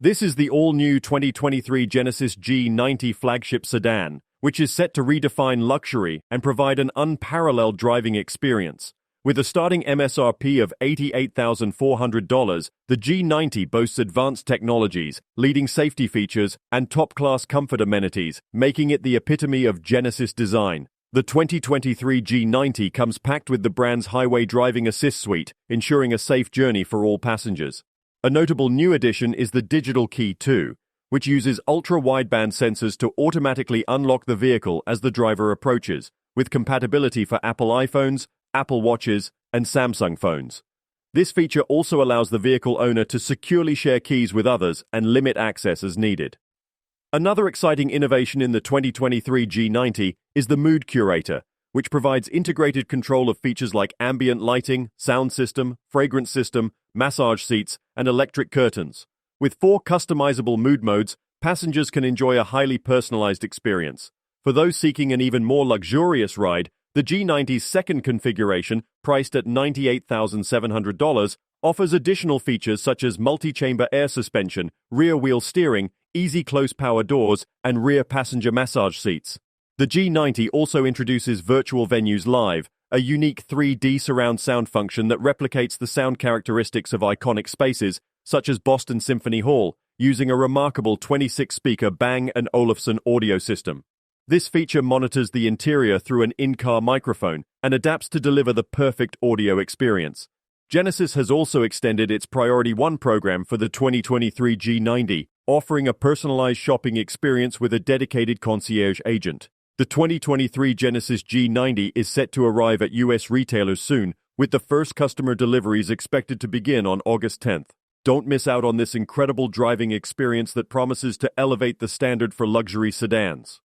This is the all-new 2023 Genesis G90 flagship sedan, which is set to redefine luxury and provide an unparalleled driving experience. With a starting MSRP of $88,400, the G90 boasts advanced technologies, leading safety features, and top-class comfort amenities, making it the epitome of Genesis design. The 2023 G90 comes packed with the brand's highway driving assist suite, ensuring a safe journey for all passengers. A notable new addition is the Digital Key 2, which uses ultra-wideband sensors to automatically unlock the vehicle as the driver approaches, with compatibility for Apple iPhones, Apple Watches, and Samsung phones. This feature also allows the vehicle owner to securely share keys with others and limit access as needed. Another exciting innovation in the 2023 G90 is the Mood Curator, which provides integrated control of features like ambient lighting, sound system, fragrance system, massage seats, and electric curtains. With 4 customizable mood modes, passengers can enjoy a highly personalized experience. For those seeking an even more luxurious ride, the G90's second configuration, priced at $98,700, offers additional features such as multi-chamber air suspension, rear-wheel steering, easy close power doors, and rear passenger massage seats. The G90 also introduces Virtual Venues Live, a unique 3D surround sound function that replicates the sound characteristics of iconic spaces, such as Boston Symphony Hall, using a remarkable 26-speaker Bang & Olufsen audio system. This feature monitors the interior through an in-car microphone and adapts to deliver the perfect audio experience. Genesis has also extended its Priority 1 program for the 2023 G90, offering a personalized shopping experience with a dedicated concierge agent. The 2023 Genesis G90 is set to arrive at US retailers soon, with the first customer deliveries expected to begin on August 10th. Don't miss out on this incredible driving experience that promises to elevate the standard for luxury sedans.